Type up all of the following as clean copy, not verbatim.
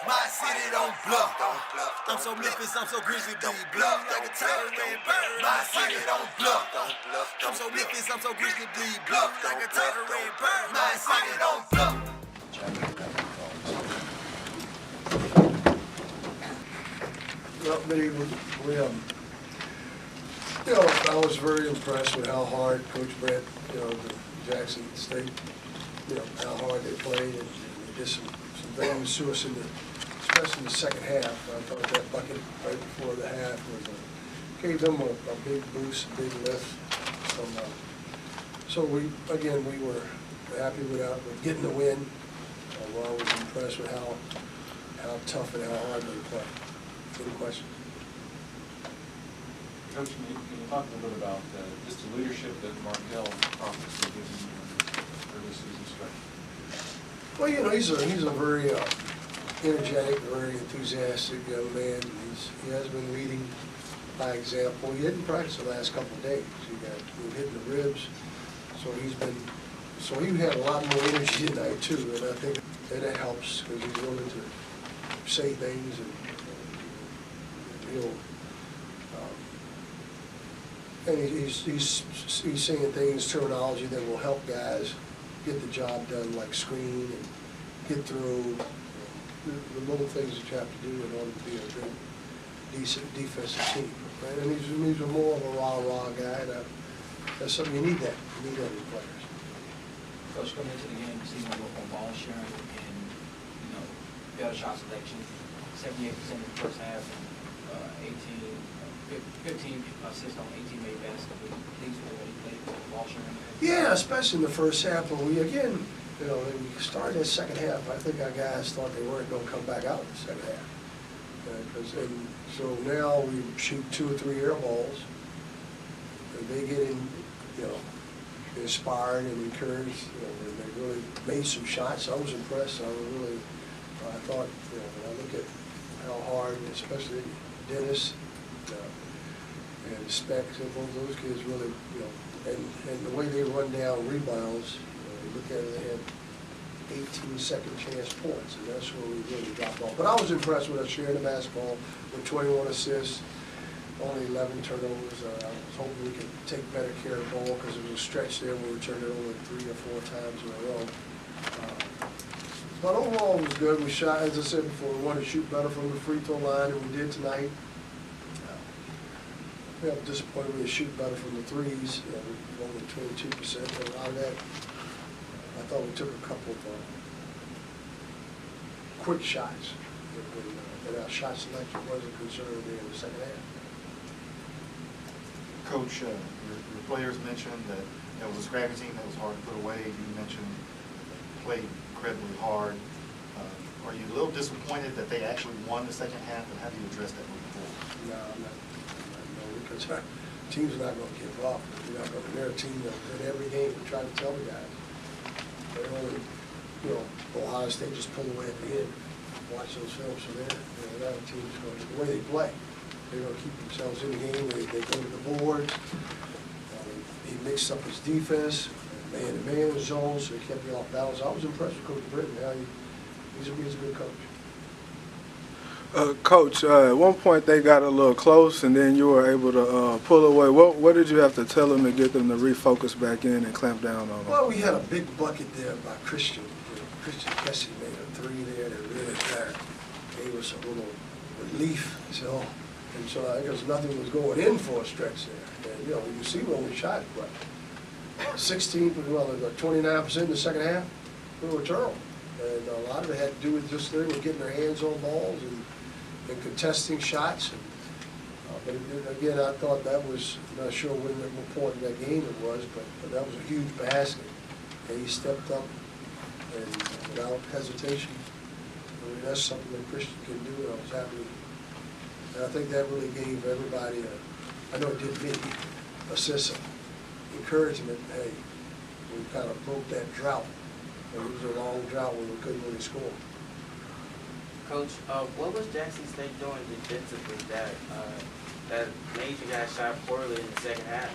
My city don't bluff. I'm so Memphis, I'm so grizzly, don't bluff like a tiger red bird. My city don't bluff. I'm so Memphis, I'm so grizzly, bleed bluff like a tiger red bird. My city don't bluff. Well, I was very impressed with how hard Coach Brett, the Jackson State, how hard they played, and they did some things to us especially in the second half. I thought that bucket right before the half gave them a big boost, a big lift. So we were happy with getting the win. I was impressed with how tough and how hard they played. Any questions? Coach, can you talk a little bit about just the leadership that Markel obviously gives you in the early season stretch? Well, he's a very energetic, very enthusiastic young man. He has been leading by example. He didn't practice the last couple of days. He got hit in the ribs, so he had a lot more energy tonight too, and I think that helps because he's willing to say things and and he's saying things, terminology that will help guys get the job done, like screen and get through the little things that you have to do in order to be a good, decent defensive team. Right? And he's more of a rah-rah guy. That's something you need that. You need that in players. Coach, coming into the game, you see more work on ball sharing and better shot selection. 78% in the first half and 15 assists on 18 made baskets. Please with what he played with ball sharing. Yeah, especially in the first half. But we started the second half. I think our guys thought they weren't going to come back out in the second half. So now we shoot 2 or 3 air balls. And they get inspired and encouraged. And they really made some shots. I was impressed. I thought, when I look at how hard, especially Dennis and Speck, both those kids really, and the way they run down rebounds, you look at it, they had 18 second chance points, and that's where we really dropped off. But I was impressed with us sharing the basketball with 21 assists, only 11 turnovers. I was hoping we could take better care of the ball because there was a stretch there where we turned it over 3 or 4 times in a row. But overall, it was good. We shot, as I said before, we wanted to shoot better from the free throw line, and we did tonight. We were disappointed we were shooting better from the threes. We only 22%. But out of that, I thought we took a couple of quick shots, and our shot selection wasn't concerned there in the second half. Coach, your players mentioned that it was a scrappy team that was hard to put away. You mentioned played incredibly hard. Are you a little disappointed that they actually won the second half, and how do you address that moving forward? No, I'm not. Because our team's not going to give up. They're a team that in every game we try to tell the guys. They only, Ohio State just pulled away at the end. Watch those films from there. That team's going to, the way they play, they're going to keep themselves in the game. They go to the boards. He mixed up his defense, man-to-man zone, so he kept me off balance. I was impressed with Coach Britton. He's a good coach. Coach, at one point they got a little close, and then you were able to pull away. What did you have to tell them to get them to refocus back in and clamp down on them? Well, we had a big bucket there by Christian. Christian Kessie made a 3 there that really gave us a little relief. And so I guess nothing was going in for a stretch there. And, you can see we only shot, 29% in the second half. We were terrible. And a lot of it had to do with just they were getting their hands on balls and contesting shots. But again, I thought that was, I'm not sure when important that game it was, but that was a huge basket. And he stepped up and without hesitation. That's something that Christian can do, and I was happy. And I think that really gave everybody, I know it did me, a sense of encouragement. Hey, we kind of broke that drought. It was a long drought when we couldn't really score. Coach, what was Jackson State doing defensively that made you guys shot poorly in the second half?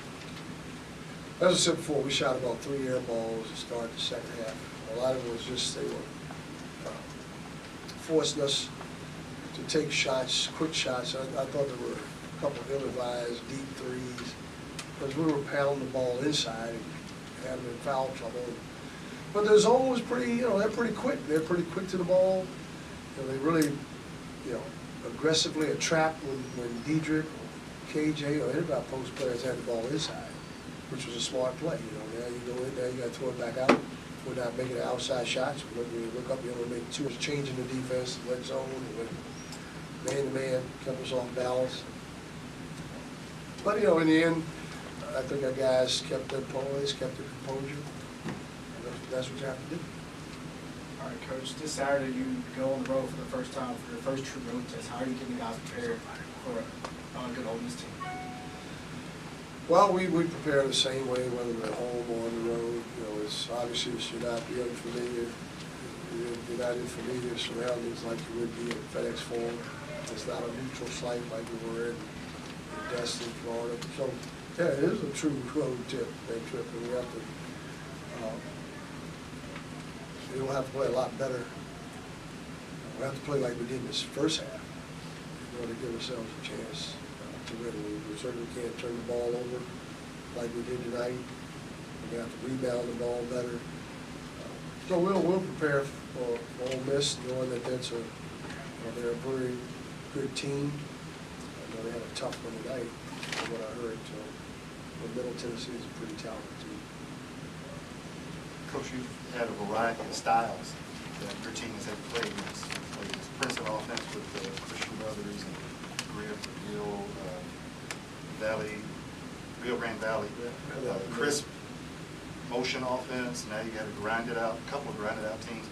As I said before, we shot about 3 air balls to start the second half. A lot of it was just they were forcing us to take shots, quick shots. I thought there were a couple of ill-advised deep threes because we were pounding the ball inside and having in foul trouble. But their zone was pretty, they're pretty quick. They're pretty quick to the ball. They really, aggressively trap when Diedrich or KJ or any of our post players had the ball inside, which was a smart play. Now you go in there, you got to throw it back out. We're not making outside shots. When you look up, you only make two. It's changing the defense, went zone, and went man-to-man, kept us off balance. But, in the end, I think our guys kept their poise, kept their composure. That's what you have to do. All right, Coach, this Saturday you go on the road for the first time for your first true road test. How are you getting the guys prepared for a good Ole Miss team? Well, we prepare the same way, whether we're at home or on the road. It's obviously you're not unfamiliar. You're not in familiar surroundings like you would be at FedEx Forum. It's not a neutral site like we were in Destin, Florida. So, yeah, it is a true road trip, and we have to. We'll have to play a lot better. We'll have to play like we did in this first half in order to give ourselves a chance to win. We certainly can't turn the ball over like we did tonight. We have to rebound the ball better. So we'll prepare for Ole Miss, knowing that they're a very good team. I know they had a tough one tonight, from what I heard. So, but Middle Tennessee is a pretty talented team. Coach, you've had a variety of styles that your team has had to play against. You played this Princeton offense with Christian Brothers and Griff, Rio Grande Valley, crisp motion offense. Now you got to grind it out, a couple of grinded out teams.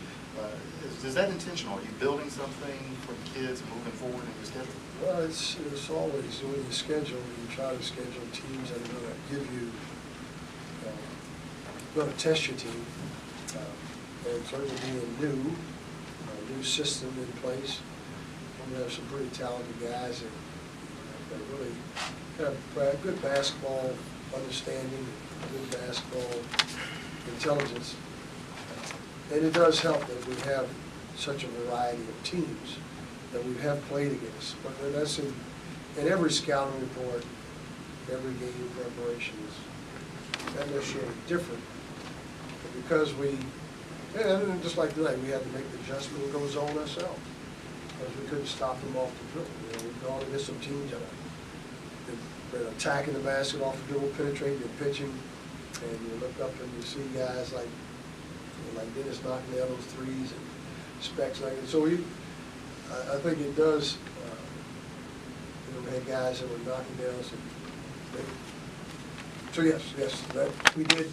Is that intentional? Are you building something for the kids moving forward in your schedule? Well, it's always when you schedule, you try to schedule teams that are going to give you, going to test your team, and certainly being new system in place. We have some pretty talented guys that really have good basketball understanding, good basketball intelligence. And it does help that we have such a variety of teams that we have played against. But that's in every scouting report, every game preparation is not necessarily different. But because and just like tonight, we had to make the adjustment and go zone ourselves because we couldn't stop them off the dribble. We've gone against some teams that are attacking the basket off the dribble, penetrating and pitching, and you look up and you see guys like Dennis knocking down those threes and Specs like it. So I think it does. We had guys that were knocking down some. So yes, that we did.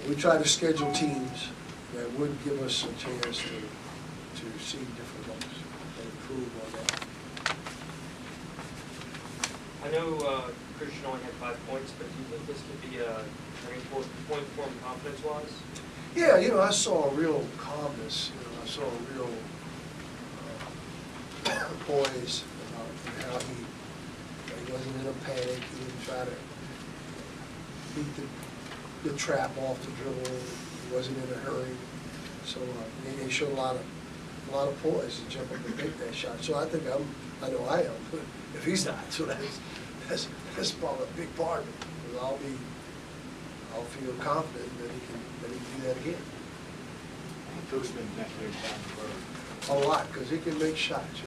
We tried to schedule teams that would give us a chance to see different looks and improve on that. I know Christian only had 5 points, but do you think this could be a turning point for him confidence-wise? Yeah, I saw a real calmness. I saw a real poise about how he wasn't in a panic. He didn't try to beat the trap off the dribble. He wasn't in a hurry. So he showed a lot of poise to jump up and make that shot. So I think I know I am. If he's not, so that's probably a big part of it. Because I'll feel confident that he can do that again. Coach been necessary down the road. A lot, because he can make shots.